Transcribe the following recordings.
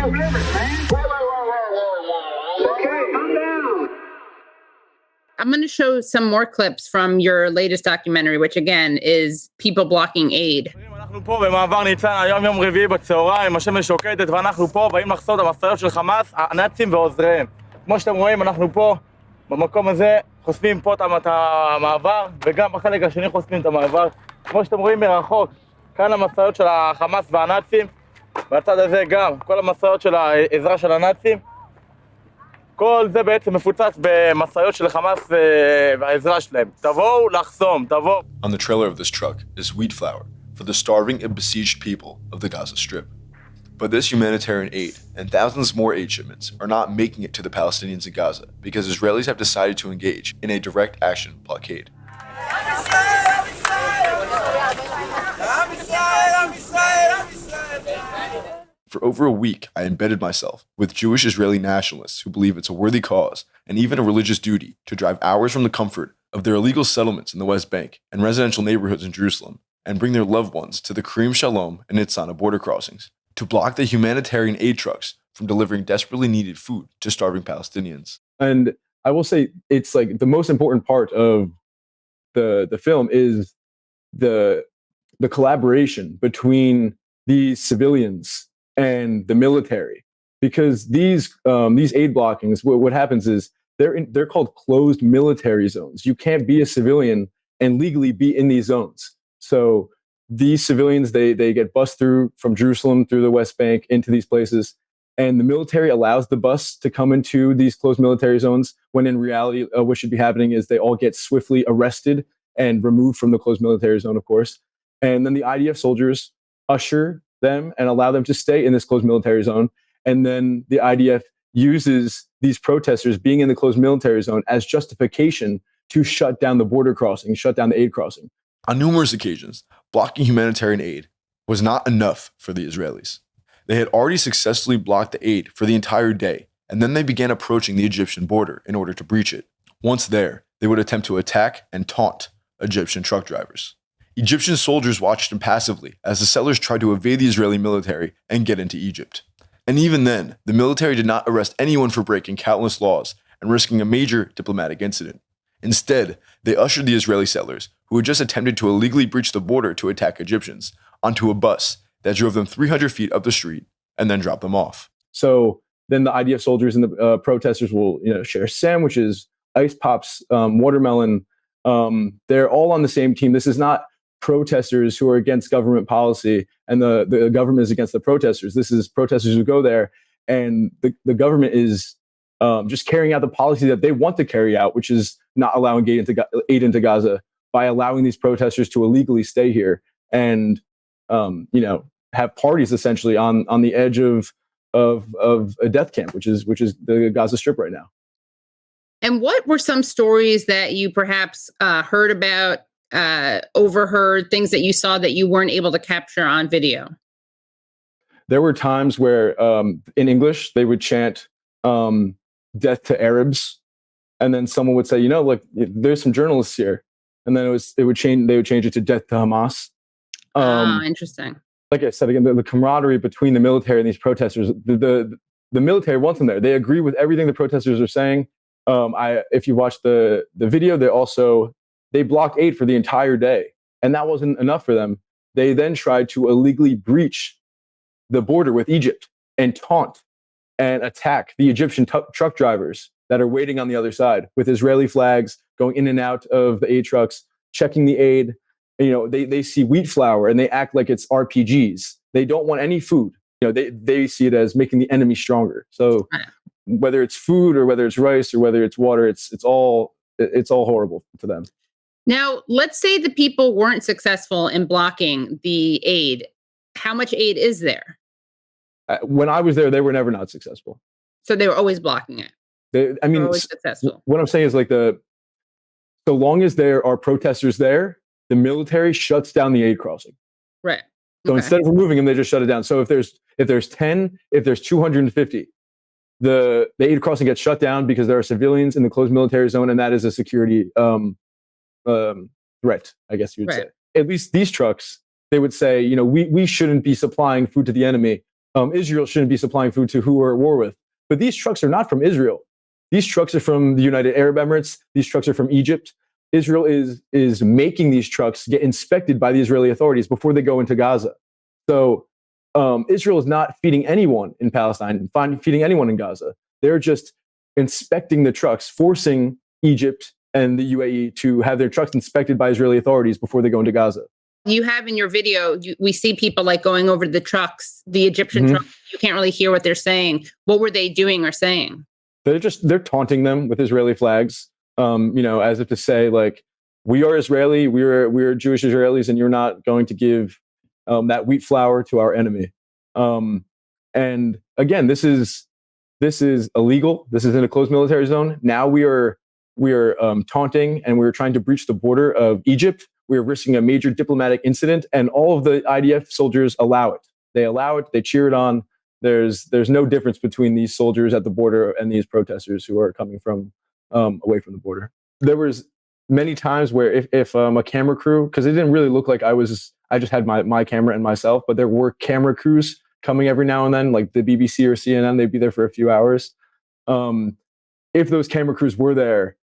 I'm going to show some more clips from your latest documentary, which again is people blocking aid. אנחנו פה במעבר ניצן, היום יום רביעי בצהריים, השמש שוקדת ואנחנו פה באים לחסום את המשאיות של חמאס, הנאצים ועוזריהם. כמו שאתם רואים, אנחנו פה במקום הזה חוסמים פה את המעבר וגם בחלק השני חוסמים את המעבר. כמו שאתם רואים מרחוק, כאן המשאיות של החמאס והנאצים, והצד הזה גם כל המשאיות של העזרה של הנאצים. כל זה בעצם מפוצץ במשאיות של חמאס והעזרה שלהם. תבואו לחסום, תבואו. On the trailer of this truck is wheat flour for the starving and besieged people of the Gaza Strip. But this humanitarian aid and thousands more aid shipments are not making it to the Palestinians in Gaza because Israelis have decided to engage in a direct action blockade. For over a week, I embedded myself with Jewish Israeli nationalists who believe it's a worthy cause and even a religious duty to drive hours from the comfort of their illegal settlements in the West Bank and residential neighborhoods in Jerusalem and bring their loved ones to the Karim Shalom and Nitzana border crossings to block the humanitarian aid trucks from delivering desperately needed food to starving Palestinians. And I will say it's like the most important part of the film is the collaboration between these civilians and the military, because these aid blockings, what happens is they're called closed military zones. You can't be a civilian and legally be in these zones. So these civilians, they get bussed through from Jerusalem through the West Bank into these places, and the military allows the bus to come into these closed military zones, when in reality what should be happening is they all get swiftly arrested and removed from the closed military zone, of course. And then the IDF soldiers usher them and allow them to stay in this closed military zone. And then the IDF uses these protesters being in the closed military zone as justification to shut down the border crossing, shut down the aid crossing. On numerous occasions, blocking humanitarian aid was not enough for the Israelis. They had already successfully blocked the aid for the entire day, and then they began approaching the Egyptian border in order to breach it. Once there, they would attempt to attack and taunt Egyptian truck drivers. Egyptian soldiers watched impassively as the settlers tried to evade the Israeli military and get into Egypt. And even then, the military did not arrest anyone for breaking countless laws and risking a major diplomatic incident. Instead, they ushered the Israeli settlers, who had just attempted to illegally breach the border to attack Egyptians, onto a bus that drove them 300 feet up the street and then dropped them off. So then the IDF soldiers and the protesters will, share sandwiches, ice pops, watermelon. They're all on the same team. This is not protesters who are against government policy and the government is against the protesters. This is protesters who go there, and the government is just carrying out the policy that they want to carry out, which is not allowing aid into Gaza, by allowing these protesters to illegally stay here and have parties essentially on the edge of a death camp, which is the Gaza Strip right now. And what were some stories that you perhaps heard about, overheard, things that you saw that you weren't able to capture on video? There were times where in English they would chant death to Arabs, and then someone would say, look, there's some journalists here, and then they would change it to death to Hamas. Interesting. Like I said, again, the camaraderie between the military and these protesters, the military wants them there. They agree with everything the protesters are saying. If you watch the video, they blocked aid for the entire day, and that wasn't enough for them. They then tried to illegally breach the border with Egypt and taunt and attack the Egyptian truck drivers that are waiting on the other side with Israeli flags, going in and out of the aid trucks, checking the aid. They see wheat flour and they act like it's RPGs. They don't want any food. They see it as making the enemy stronger. So whether it's food or whether it's rice or whether it's water, it's all horrible to them. Now, let's say the people weren't successful in blocking the aid. How much aid is there? When I was there, they were never not successful. So they were always blocking it. They were always successful. What I'm saying is so long as there are protesters there, the military shuts down the aid crossing. Right. So instead of removing them, they just shut it down. So if there's 10, if there's 250, the aid crossing gets shut down because there are civilians in the closed military zone, and that is a security threat, I guess you would say. At least these trucks, they would say, we shouldn't be supplying food to the enemy. Israel shouldn't be supplying food to who we're at war with. But these trucks are not from Israel. These trucks are from the United Arab Emirates. These trucks are from Egypt. Israel is making these trucks get inspected by the Israeli authorities before they go into Gaza. So Israel is not feeding anyone in Palestine, feeding anyone in Gaza. They're just inspecting the trucks, forcing Egypt and the UAE to have their trucks inspected by Israeli authorities before they go into Gaza. You have in your video, we see people like going over to the trucks, the Egyptian trucks. You can't really hear what they're saying. What were they doing or saying? They're taunting them with Israeli flags, as if to say, like, we are Israeli, we're Jewish Israelis, and you're not going to give that wheat flour to our enemy. And again, this is illegal. This is in a closed military zone. Now we are taunting, and we're trying to breach the border of Egypt. We are risking a major diplomatic incident, and all of the IDF soldiers allow it. They allow it. They cheer it on. There's no difference between these soldiers at the border and these protesters who are coming from away from the border. There was many times where if a camera crew, because it didn't really look like I just had my camera and myself, but there were camera crews coming every now and then, like the BBC or CNN. They'd be there for a few hours. If those camera crews were there,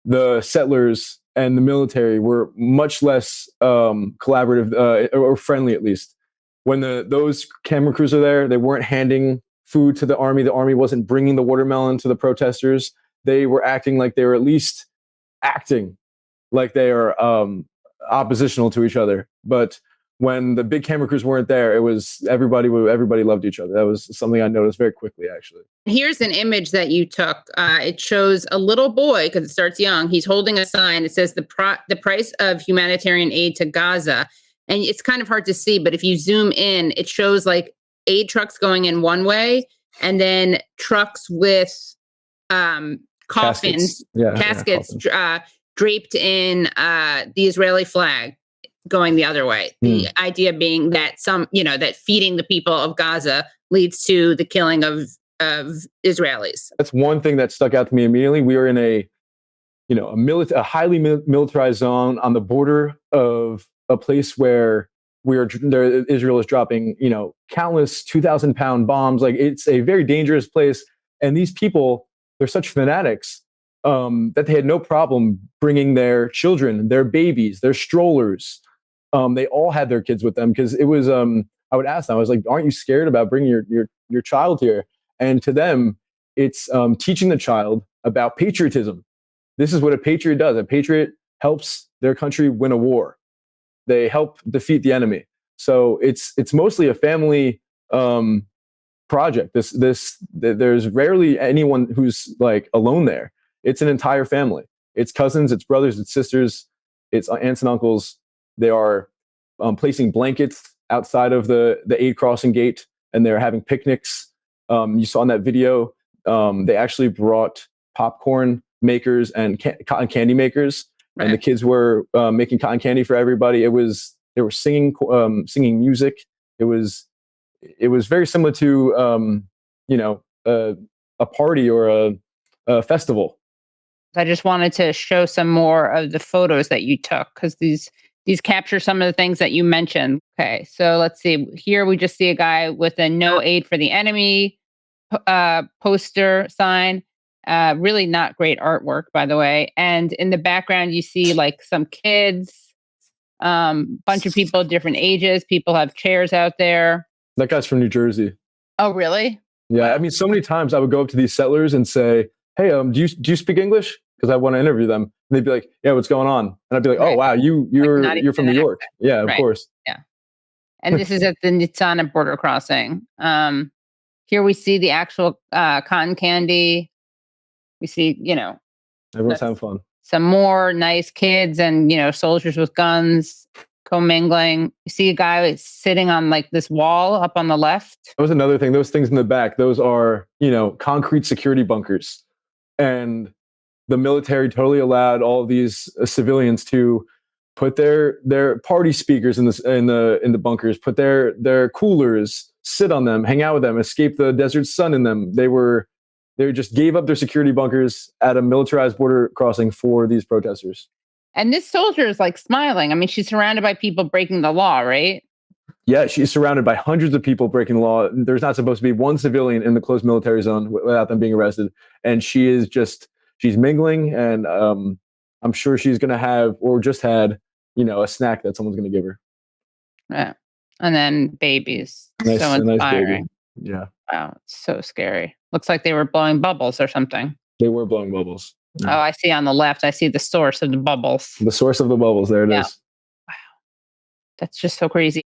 the settlers and the military were much less collaborative or friendly, at least. When those camera crews are there, they weren't handing food to the army. The army wasn't bringing the watermelon to the protesters. They were acting like they were at least acting like they are oppositional to each other. But when the big camera crews weren't there, it was everybody loved each other. That was something I noticed very quickly, actually. Here's an image that you took. It shows a little boy, because it starts young. He's holding a sign. It says the price of humanitarian aid to Gaza. And it's kind of hard to see, but if you zoom in, it shows like aid trucks going in one way, and then trucks with coffins, caskets draped in the Israeli flag going the other way. The idea being that that feeding the people of Gaza leads to the killing of Israelis. That's one thing that stuck out to me immediately. We are in a highly militarized zone on the border of a place where Israel is dropping, countless 2,000-pound bombs. Like, it's a very dangerous place. And these people, they're such fanatics that they had no problem bringing their children, their babies, their strollers. They all had their kids with them, because it was, I would ask them, I was like, aren't you scared about bringing your child here? And to them, it's teaching the child about patriotism. This is what a patriot does. A patriot helps their country win a war. They help defeat the enemy. So it's mostly a family project. There's rarely anyone who's like alone there. It's an entire family. It's cousins, it's brothers, it's sisters, it's aunts and uncles. They are placing blankets outside of the aid crossing gate, and they're having picnics. You saw in that video, they actually brought popcorn makers and cotton candy makers. Right. And the kids were making cotton candy for everybody. They were singing music. It was very similar to a party or a festival. I just wanted to show some more of the photos that you took, because these capture some of the things that you mentioned. Okay, so let's see. Here we just see a guy with a "No aid for the enemy" poster sign. Really not great artwork, by the way. And in the background, you see like some kids, bunch of people, different ages. People have chairs out there. That guy's from New Jersey. Oh, really? Yeah. I mean, so many times I would go up to these settlers and say, "Hey, do you speak English?" Because I want to interview them. And they'd be like, "Yeah, what's going on?" And I'd be like, "Oh, wow, you're from New York." Yeah, of course. Yeah. And this is at the Nitzana border crossing. Here we see the actual cotton candy. We see, everyone's having fun. Some more nice kids and, soldiers with guns commingling. You see a guy sitting on like this wall up on the left. That was another thing. Those things in the back, those are, concrete security bunkers. And the military totally allowed all of these civilians to put their party speakers in the bunkers, put their coolers, sit on them, hang out with them, escape the desert sun in them. They just gave up their security bunkers at a militarized border crossing for these protesters. And this soldier is like smiling. I mean, she's surrounded by people breaking the law, right? Yeah, she's surrounded by hundreds of people breaking the law. There's not supposed to be one civilian in the closed military zone without them being arrested. And she's mingling, and I'm sure she's going to have, or just had, a snack that someone's going to give her. Yeah. And then babies. Nice, So a nice inspiring. baby. Yeah, Wow, it's so scary. Looks like they were blowing bubbles or something. they were blowing bubbles. Oh, I see on the left. I see the source of the bubbles. The source of the bubbles. There it is. That's just so crazy.